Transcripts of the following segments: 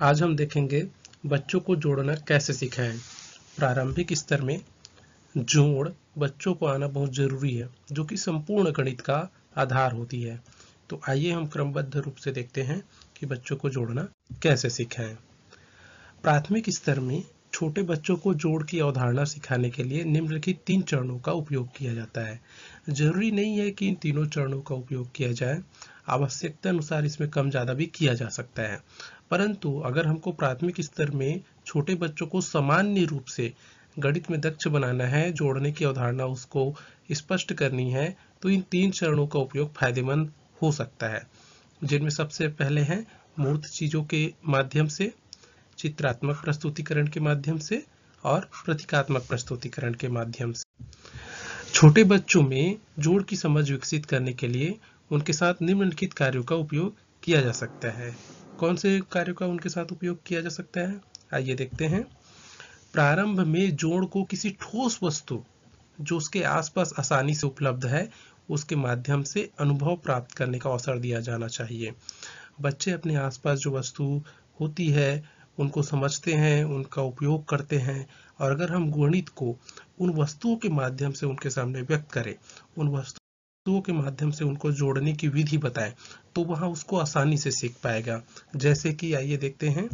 आज हम देखेंगे बच्चों को जोड़ना कैसे सिखाएं। प्रारंभिक स्तर में जोड़ बच्चों को आना बहुत जरूरी है, जो कि संपूर्ण गणित का आधार होती है। तो आइए हम क्रमबद्ध रूप से देखते हैं कि बच्चों को जोड़ना कैसे सिखाएं। प्राथमिक स्तर में छोटे बच्चों को जोड़ की अवधारणा सिखाने के लिए निम्नलिखित 3 चरणों का उपयोग किया जाता है। जरूरी नहीं है कि इन तीनों चरणों का उपयोग किया जाए, आवश्यकता अनुसार इसमें कम ज़्यादा भी किया जा सकता है। परंतु अगर हमको प्राथमिक स्तर में छोटे बच्चों को सामान्य रूप से गणित में दक्ष बनाना है, जोड़ने की अवधारणा उसको स्पष्ट करनी है, तो इन 3 चरणों का उपयोग फायदेमंद हो सकता है, जिनमें सबसे पहले है मूर्त चीजों के माध्यम से, चित्रात्मक प्रस्तुतिकरण के माध्यम से और प्रतीकात्मक प्रस्तुतिकरण के माध्यम से। छोटे बच्चों में जोड़ की समझ विकसित करने के लिए उनके साथ निम्नलिखित कार्यों का उपयोग किया जा सकता है। कौन से कार्यों का उनके साथ उपयोग किया जा सकता है, आइए देखते हैं। प्रारंभ में जोड़ को किसी ठोस वस्तु जो उसके आसपास आसानी से उपलब्ध है उसके माध्यम से अनुभव प्राप्त करने का अवसर दिया जाना चाहिए। बच्चे अपने आसपास जो वस्तु होती है उनको समझते हैं, उनका उपयोग करते हैं, और अगर हम गणित को उन वस्तुओं के माध्यम से उनके सामने व्यक्त करें, उन वस्तुओं के माध्यम से उनको जोड़ने की विधि बताएं, तो वह उसको आसानी से सीख पाएगा। जैसे कि आइए देखते हैं,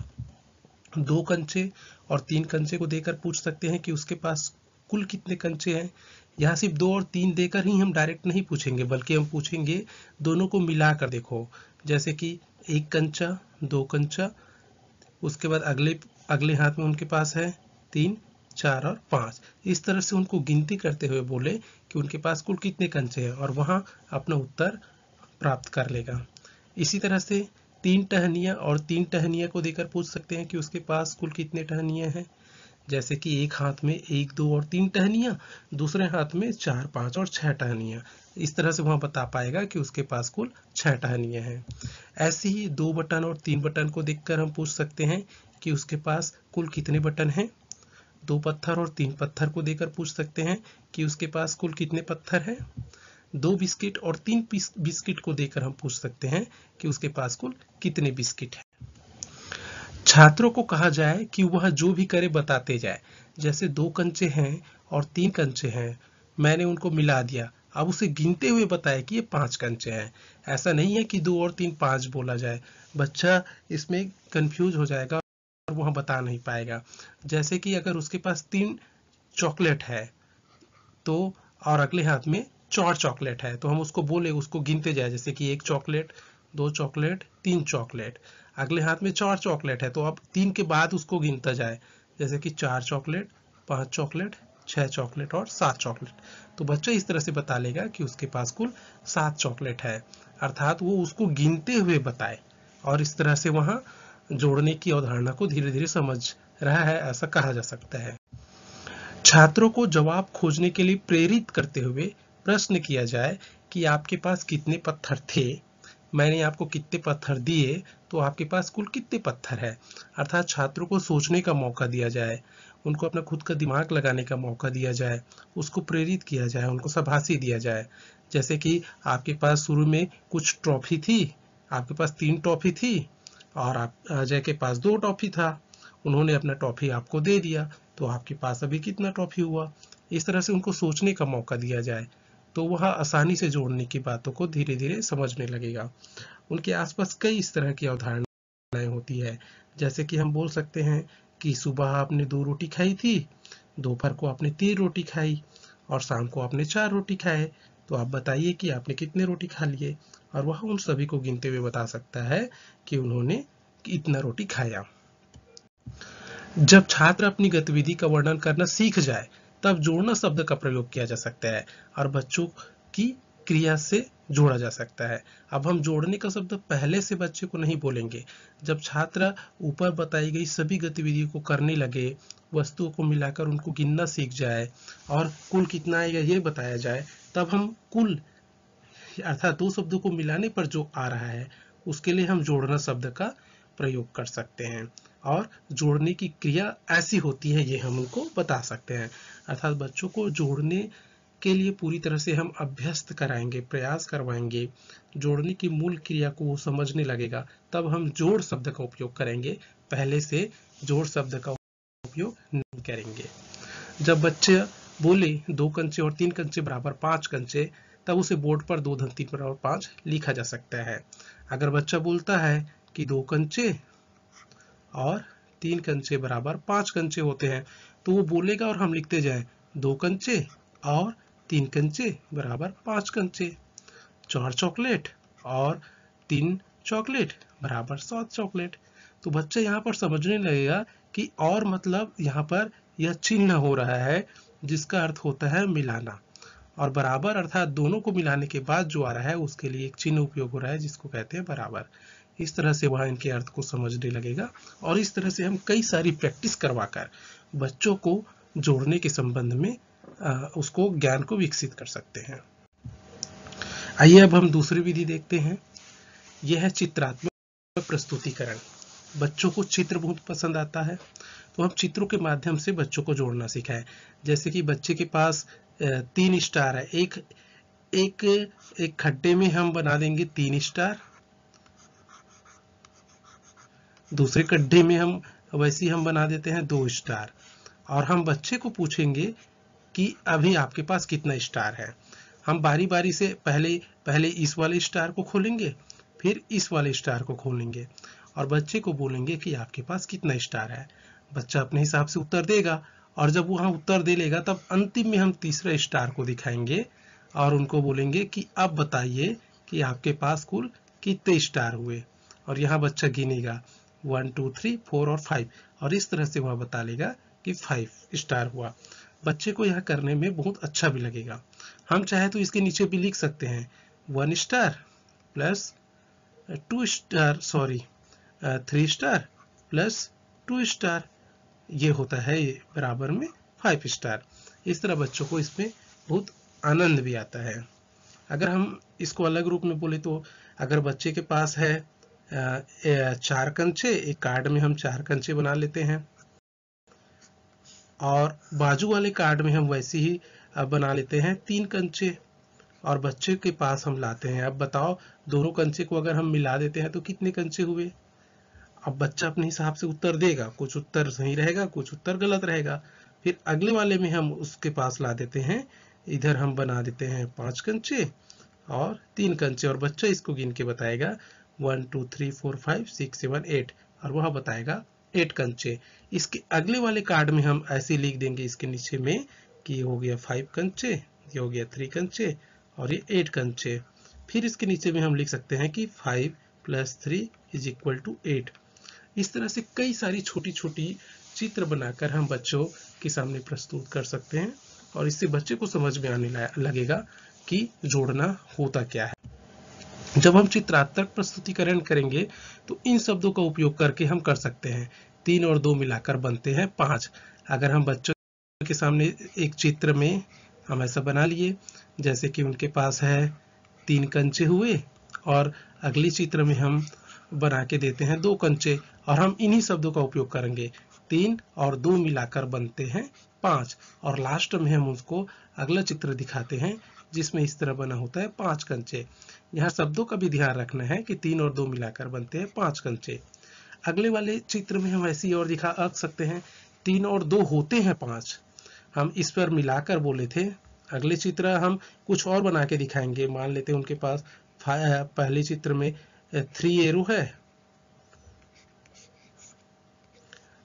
2 कंचे और 3 कंचे को देकर पूछ सकते हैं कि उसके पास कुल कितने कंचे हैं। यहाँ सिर्फ 2 और 3 देकर ही हम डायरेक्ट नहीं पूछेंगे, बल्कि हम पूछेंगे दोनों को मिलाकर। देखो, जैसे कि 1 कंचा, 2 कंचा, उसके बाद अगले हाथ में उनके पास है 3, 4 और 5। इस तरह से उनको गिनती करते हुए बोले कि उनके पास कुल कितने कंचे हैं, और वहां अपना उत्तर प्राप्त कर लेगा। इसी तरह से 3 टहनियां और 3 टहनियां को देकर पूछ सकते हैं कि उसके पास कुल कितने टहनियां हैं। जैसे कि एक हाथ में 1, 2 और 3 टहनियां, दूसरे हाथ में 4, 5 और 6 टहनियां। इस तरह से वहां बता पाएगा कि उसके पास कुल 6 टहनियां हैं। ऐसे ही 2 बटन और 3 बटन को देखकर हम पूछ सकते हैं कि उसके पास कुल कितने बटन हैं। 2 पत्थर और 3 पत्थर को देकर पूछ सकते हैं कि उसके पास कुल कितने पत्थर हैं। 2 बिस्किट और 3 बिस्किट को देकर हम पूछ सकते हैं कि उसके पास कुल कितने बिस्किट हैं। छात्रों को कहा जाए कि वह जो भी करे बताते जाए। जैसे 2 कंचे हैं और 3 कंचे हैं, मैंने उनको मिला दिया, अब उसे गिनते हुए बताए कि ये 5 कंचे हैं। ऐसा नहीं है कि 2 और 3 5 बोला जाए, बच्चा इसमें कंफ्यूज हो जाएगा और वह बता नहीं पाएगा। जैसे कि अगर उसके पास 3 चॉकलेट है तो, और अगले हाथ में 4 चॉकलेट है, तो हम उसको बोले, उसको गिनते जाए, जैसे कि 1 चॉकलेट, 2 चॉकलेट, 3 चॉकलेट। अगले हाथ में 4 चॉकलेट है, तो अब 3 के बाद उसको गिनता जाए, जैसे कि 4 चॉकलेट, 5 चॉकलेट, 6 चॉकलेट और 7 चॉकलेट। तो बच्चा इस तरह से बता लेगा कि उसके पास कुल 7 चॉकलेट है, अर्थात वो उसको गिनते हुए बताए, और इस तरह से वहां जोड़ने की अवधारणा को धीरे धीरे समझ रहा है, ऐसा कहा जा सकता है। छात्रों को जवाब खोजने के लिए प्रेरित करते हुए प्रश्न किया जाए कि आपके पास कितने पत्थर थे, मैंने आपको कितने पत्थर दिए, तो आपके पास कुल कितने पत्थर है। अर्थात छात्रों को सोचने का मौका दिया जाए, उनको अपना खुद का दिमाग लगाने का मौका दिया जाए, उसको प्रेरित किया जाए, उनको शाबाशी दिया जाए। जैसे कि आपके पास शुरू में कुछ ट्रॉफी थी, आपके पास 3 ट्रॉफी थी, और आप अजय के पास 2 ट्रॉफी था, उन्होंने अपना ट्रॉफी आपको दे दिया, तो आपके पास अभी कितना ट्रॉफी हुआ। इस तरह से उनको सोचने का मौका दिया जाए, तो वह आसानी से जोड़ने की बातों को धीरे धीरे समझने लगेगा। उनके आसपास कई इस तरह की अवधारणाएं होती है, जैसे कि हम बोल सकते हैं कि सुबह आपने 2 रोटी खाई थी, दोपहर को आपने 3 रोटी खाई, और शाम को आपने 4 रोटी खाए, तो आप बताइए कि आपने कितने रोटी खा लिए, और वह उन सभी को गिनते हुए बता सकता है कि उन्होंने इतना रोटी खाया। जब छात्र अपनी गतिविधि का वर्णन करना सीख जाए, तब जोड़ना शब्द का प्रयोग किया जा सकता है और बच्चों की क्रिया से जोड़ा जा सकता है। अब हम जोड़ने का शब्द पहले से बच्चे को नहीं बोलेंगे। जब छात्र ऊपर बताई गई सभी गतिविधियों को करने लगे, वस्तुओं को मिलाकर उनको गिनना सीख जाए और कुल कितना आएगा ये बताया जाए, तब हम कुल अर्थात 2 शब्दों को मिलाने पर जो आ रहा है उसके लिए हम जोड़ना शब्द का प्रयोग कर सकते हैं, और जोड़ने की क्रिया ऐसी होती है ये हम उनको बता सकते हैं। अर्थात बच्चों को जोड़ने के लिए पूरी तरह से हम अभ्यस्त कराएंगे, प्रयास करवाएंगे, जोड़ने की मूल क्रिया को वो समझने लगेगा, तब हम जोड़ शब्द का उपयोग करेंगे। पहले से जोड़ शब्द का उपयोग नहीं करेंगे। जब बच्चे बोले 2 कंचे और 3 कंचे बराबर 5 कंचे, तब उसे बोर्ड पर 2 धन 3 बराबर 5 लिखा जा सकता है। अगर बच्चा बोलता है कि 2 कंचे और 3 कंचे बराबर 5 कंचे होते हैं, तो वो बोलेगा और हम लिखते जाएं 2 कंचे और 3 कंचे बराबर 5 कंचे, 4 चॉकलेट और 3 चॉकलेट बराबर 7 चॉकलेट। तो बच्चा यहाँ पर समझने लगेगा कि और मतलब यहाँ पर यह चिन्ह हो रहा है, जिसका अर्थ होता है मिलाना, और बराबर अर्थात दोनों को मिलाने के बाद जो आ रहा है उसके लिए एक चिन्ह उपयोग हो रहा है जिसको कहते हैं बराबर। इस तरह से वह इनके अर्थ को समझने लगेगा, और इस तरह से हम कई सारी प्रैक्टिस करवाकर बच्चों को जोड़ने के संबंध में उसको ज्ञान को विकसित कर सकते हैं। आइए अब हम दूसरी विधि देखते हैं। यह है चित्रात्मक प्रस्तुतिकरण। बच्चों को चित्र बहुत पसंद आता है, तो हम चित्रों के माध्यम से बच्चों को जोड़ना सिखाएं। जैसे कि बच्चे के पास 3 स्टार है, एक खड्डे में हम बना देंगे 3 स्टार, दूसरे गड्ढे में हम वैसे ही हम बना देते हैं 2 स्टार, और हम बच्चे को पूछेंगे कि अभी आपके पास कितना स्टार है। हम बारी बारी से पहले इस वाले स्टार को खोलेंगे, फिर इस वाले स्टार को खोलेंगे, और बच्चे को बोलेंगे कि आपके पास कितना स्टार है। बच्चा अपने हिसाब से उत्तर देगा, और जब वहाँ उत्तर दे लेगा तब अंतिम में हम तीसरा स्टार को दिखाएंगे और उनको बोलेंगे कि अब बताइए कि आपके पास कुल कितने स्टार हुए, और यहाँ बच्चा गिनेगा 1 2 3 4 और 5, और इस तरह से वह बता लेगा कि 5 स्टार हुआ। बच्चे को यह करने में बहुत अच्छा भी लगेगा। हम चाहे तो इसके नीचे भी लिख सकते हैं 1 star plus 2 star 3 star plus 2 star, ये होता है बराबर में 5 स्टार। इस तरह बच्चों को इसमें बहुत आनंद भी आता है। अगर हम इसको अलग रूप में बोले तो अगर बच्चे के पास है 4 कंचे, एक कार्ड में हम 4 कंचे बना लेते हैं, और बाजू वाले कार्ड में हम वैसे ही बना लेते हैं 3 कंचे, और बच्चे के पास हम लाते हैं। अब बताओ दोनों कंचे को अगर हम मिला देते हैं तो कितने कंचे हुए। अब बच्चा अपने हिसाब से उत्तर देगा, कुछ उत्तर सही रहेगा, कुछ उत्तर गलत रहेगा। फिर अगले वाले में हम उसके पास ला देते हैं, इधर हम बना देते हैं 5 कंचे और 3 कंचे, और बच्चा इसको गिन के बताएगा 1 2 3 4 5 6 7 8, और वह बताएगा 8 कंचे। इसके अगले वाले कार्ड में हम ऐसे लिख देंगे इसके नीचे में कि ये हो गया 5 कंचे, ये हो गया 3 कंचे और ये 8 कंचे। फिर इसके नीचे में हम लिख सकते हैं कि 5 + 3 = 8। इस तरह से कई सारी छोटी छोटी चित्र बनाकर हम बच्चों के सामने प्रस्तुत कर सकते हैं, और इससे बच्चे को समझ में आने लगेगा कि जोड़ना होता क्या है। जब हम चित्रात्मक प्रस्तुतिकरण करेंगे तो इन शब्दों का उपयोग करके हम कर सकते हैं। 3 और 2 मिलाकर बनते हैं 5। अगर हम बच्चों के सामने एक चित्र में हम ऐसा बना लिए, जैसे कि उनके पास है 3 कंचे हुए, और अगली चित्र में हम बना के देते हैं 2 कंचे, और हम इन्हीं शब्दों का उपयोग करेंगे। 3 और 2 मिलाकर बनते हैं 5, और लास्ट में हम उसको अगला चित्र दिखाते हैं जिसमें इस तरह बना होता है 5 कंचे। यहाँ शब्दों का भी ध्यान रखना है कि 3 और 2 मिलाकर बनते हैं 5 कंचे। अगले वाले चित्र में हम ऐसी और दिखा सकते हैं 3 और 2 होते हैं 5, हम इस पर मिलाकर बोले थे। अगले चित्र हम कुछ और बना के दिखाएंगे। मान लेते हैं उनके पास पहले चित्र में 3 एरो है,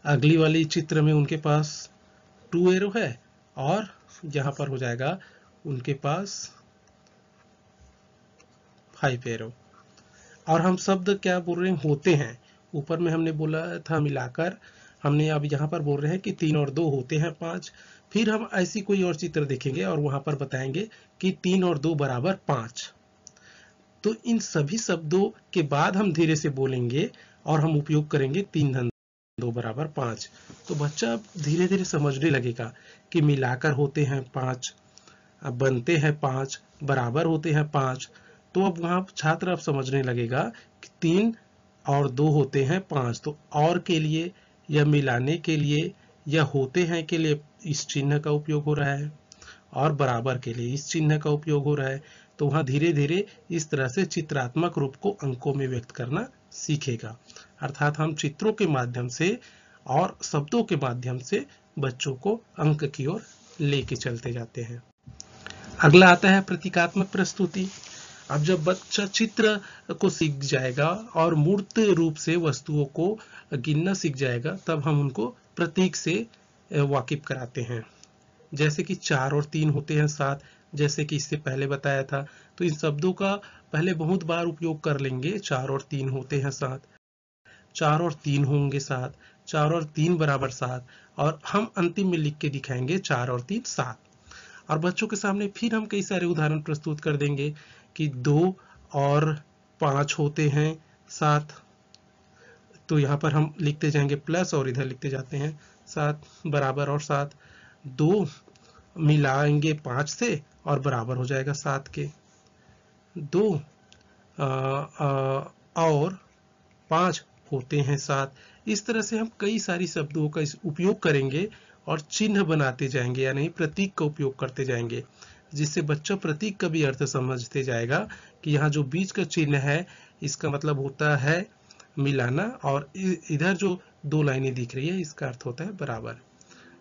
अगली वाली चित्र में उनके पास 2 एरो है, और यहाँ पर हो जाएगा उनके पास 5 एरो। और हम शब्द क्या बोल रहे हैं, होते हैं। ऊपर में हमने बोला था मिलाकर, हमने अब यहाँ पर बोल रहे हैं कि 3 और 2 होते हैं 5। फिर हम ऐसी कोई और चित्र देखेंगे और वहां पर बताएंगे कि 3 और 2 बराबर 5। तो इन सभी शब्दों के बाद हम धीरे से बोलेंगे और हम उपयोग करेंगे 3 धन 2 बराबर 5। तो बच्चा धीरे धीरे समझने लगेगा कि मिलाकर होते हैं 5, अब बनते हैं 5, बराबर होते हैं 5। तो अब वहां छात्र अब समझने लगेगा कि 3 और 2 होते हैं 5। तो और के लिए या मिलाने के लिए या होते हैं के लिए इस चिन्ह का उपयोग हो रहा है, और बराबर के लिए इस चिन्ह का उपयोग हो रहा है, तो वहाँ धीरे धीरे इस तरह से चित्रात्मक रूप को अंकों में व्यक्त करना सीखेगा। अर्थात हम चित्रों के माध्यम से और शब्दों के माध्यम से बच्चों को अंक की ओर लेके चलते जाते हैं। अगला आता है प्रतीकात्मक प्रस्तुति। अब जब बच्चा चित्र को सीख जाएगा और मूर्त रूप से वस्तुओं को गिनना सीख जाएगा, तब हम उनको प्रतीक से वाकिफ कराते हैं। जैसे कि 4 और 3 होते हैं 7, जैसे कि इससे पहले बताया था, तो इन शब्दों का पहले बहुत बार उपयोग कर लेंगे। 4 और 3 होते हैं 7, 4 और 3 होंगे 7, 4 और 3 बराबर 7, और हम अंतिम में लिख के दिखाएंगे 4 और 3 7। और बच्चों के सामने फिर हम कई सारे उदाहरण प्रस्तुत कर देंगे कि 2 और 5 होते हैं 7, तो यहाँ पर हम लिखते जाएंगे प्लस और इधर लिखते जाते हैं 7 बराबर और 7। 2 मिलाएंगे 5 से और बराबर हो जाएगा 7 के। 2 और 5 होते हैं 7। इस तरह से हम कई सारी शब्दों का उपयोग करेंगे और चिन्ह बनाते जाएंगे, यानी प्रतीक का उपयोग करते जाएंगे, जिससे बच्चा प्रतीक का भी अर्थ समझते जाएगा कि यहाँ जो बीच का चिन्ह है इसका मतलब होता है मिलाना, और इधर जो 2 लाइनें दिख रही है इसका अर्थ होता है बराबर।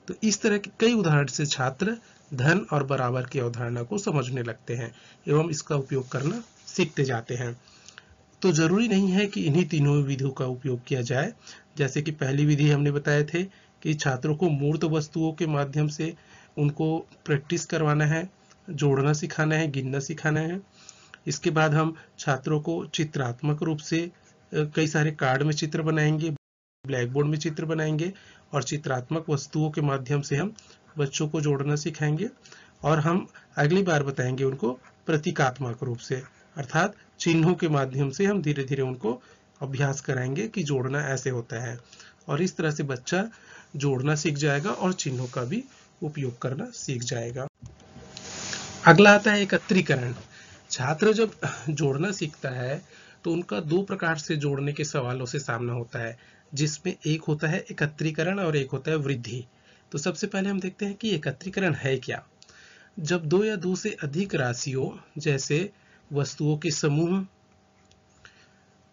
तो इस तरह के कई उदाहरण से छात्र धन और बराबर की अवधारणा को समझने लगते हैं एवं इसका उपयोग करना सीखते जाते हैं। तो जरूरी नहीं है कि इन्हीं तीनों विधियों का उपयोग किया जाए। जैसे कि पहली विधि हमने बताए थे कि छात्रों को मूर्त वस्तुओं के माध्यम से उनको प्रैक्टिस करवाना है, जोड़ना सिखाना है, गिनना सिखाना है। इसके बाद हम छात्रों को चित्रात्मक रूप से कई सारे कार्ड में चित्र बनाएंगे, ब्लैक बोर्ड में चित्र बनाएंगे, और चित्रात्मक वस्तुओं के माध्यम से हम बच्चों को जोड़ना सिखाएंगे। और हम अगली बार बताएंगे उनको प्रतीकात्मक रूप से, अर्थात चिन्हों के माध्यम से हम धीरे धीरे उनको अभ्यास कराएंगे कि जोड़ना ऐसे होता है, और इस तरह से बच्चा जोड़ना सीख जाएगा और चिन्हों का भी उपयोग करना सीख जाएगा। अगला आता है एकत्रीकरण। छात्र जब जोड़ना सीखता है तो उनका 2 प्रकार से जोड़ने के सवालों से सामना होता है, जिसमें एक होता है एकत्रीकरण और एक होता है वृद्धि। तो सबसे पहले हम देखते हैं कि एकत्रीकरण है क्या। जब 2 या 2 से अधिक राशियों जैसे वस्तुओं के समूह,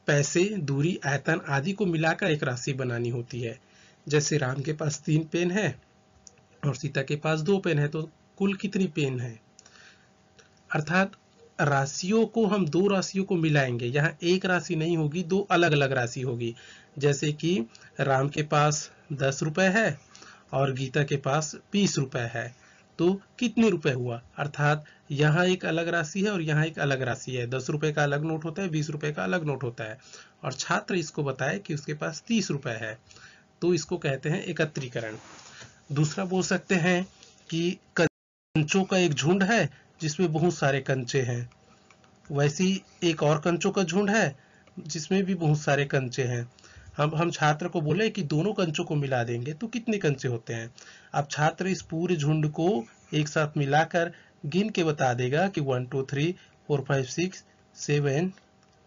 पैसे, दूरी, आयतन आदि को मिलाकर एक राशि बनानी होती है। जैसे राम के पास 3 पेन है और सीता के पास 2 पेन है, तो कुल कितनी पेन है। अर्थात राशियों को हम 2 राशियों को मिलाएंगे, यहाँ एक राशि नहीं होगी, 2 अलग अलग राशि होगी। जैसे कि राम के पास 10 रुपए है और गीता के पास 20 रुपए है, तो कितने रुपए हुआ। अर्थात यहाँ एक अलग राशि है और यहाँ एक अलग राशि है। 10 रुपए का अलग नोट होता है, 20 रुपए का अलग नोट होता है, और छात्र इसको बताए कि उसके पास 30 रुपए है, तो इसको कहते हैं एकत्रीकरण। दूसरा बोल सकते हैं कि कंचों का एक झुंड है जिसमें बहुत सारे कंचे हैं, वैसी एक और कंचों का झुंड है जिसमें भी बहुत सारे कंचे हैं। हम छात्र को बोले कि दोनों कंचों को मिला देंगे तो कितने कंचे होते हैं। अब छात्र इस पूरे झुंड को एक साथ मिलाकर गिन के बता देगा कि 1 2 3 4 5 6 7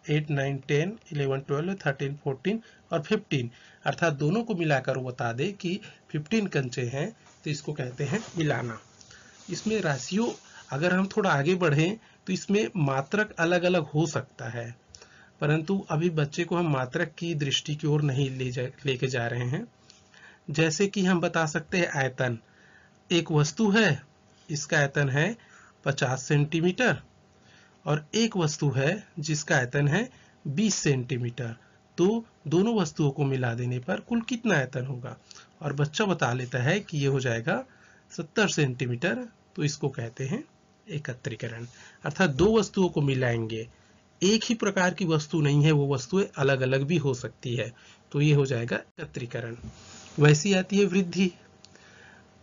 8 9 10 11 12 13 14 और 15, अर्थात दोनों को मिलाकर वो बता दे कि 15 कंचे हैं, तो इसको कहते हैं मिलाना। इसमें राशियों अगर हम थोड़ा आगे बढ़ें तो इसमें मात्रक अलग अलग हो सकता है, परंतु अभी बच्चे को हम मात्रक की दृष्टि की ओर नहीं लेके जा रहे हैं। जैसे कि हम बता सकते हैं आयतन। एक वस्तु है, इसका आयतन है 50 सेंटीमीटर, और एक वस्तु है जिसका आयतन है 20 सेंटीमीटर, तो दोनों वस्तुओं को मिला देने पर कुल कितना आयतन होगा, और बच्चा बता लेता है कि ये हो जाएगा 70 सेंटीमीटर, तो इसको कहते हैं एकत्रीकरण। अर्थात 2 वस्तुओं को मिलाएंगे, एक ही प्रकार की वस्तु नहीं है, वो वस्तुएं अलग अलग भी हो सकती है, तो ये हो जाएगा एकत्रीकरण। वैसी आती है वृद्धि।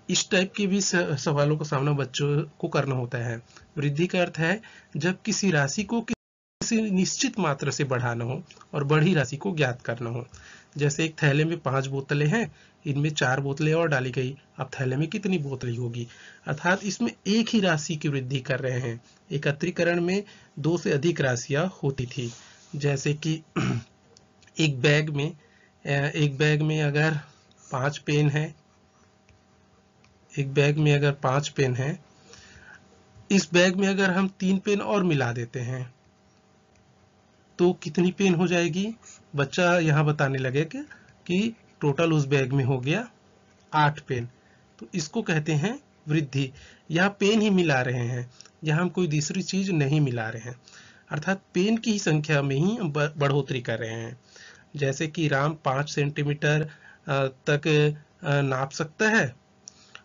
इस टाइप के भी सवालों का सामना बच्चों को करना होता है। वृद्धि का अर्थ है जब किसी राशि को किसी निश्चित मात्रा से बढ़ाना हो और बड़ी राशि को ज्ञात करना हो। जैसे एक थैले में 5 बोतलें हैं, इनमें 4 बोतलें और डाली गई, अब थैले में कितनी बोतलें होगी। अर्थात इसमें एक ही राशि की वृद्धि कर रहे हैं। एकत्रीकरण में 2 से अधिक राशियां होती थी। जैसे कि एक बैग में अगर 5 पेन है, एक बैग में अगर 5 पेन है इस बैग में अगर हम 3 पेन और मिला देते हैं तो कितनी पेन हो जाएगी? बच्चा यहाँ बताने लगेगा कि टोटल उस बैग में हो गया 8 पेन। तो इसको कहते हैं वृद्धि। यहाँ पेन ही मिला रहे हैं, यहाँ हम कोई दूसरी चीज नहीं मिला रहे हैं, अर्थात पेन की ही संख्या में ही हम बढ़ोतरी कर रहे हैं। जैसे कि राम 5 सेंटीमीटर तक नाप सकता है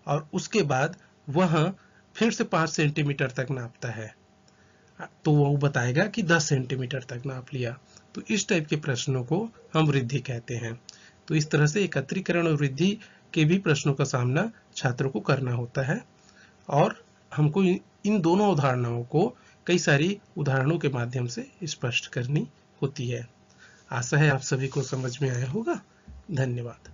और उसके बाद वह फिर से 5 सेंटीमीटर तक नापता है, तो वो बताएगा कि 10 सेंटीमीटर तक नाप लिया। तो इस टाइप के प्रश्नों को हम वृद्धि कहते हैं। तो इस तरह से एकत्रीकरण और वृद्धि के भी प्रश्नों का सामना छात्रों को करना होता है और हमको इन दोनों उदाहरणों को कई सारी उदाहरणों के माध्यम से स्पष्ट करनी होती है। आशा है आप सभी को समझ में आया होगा। धन्यवाद।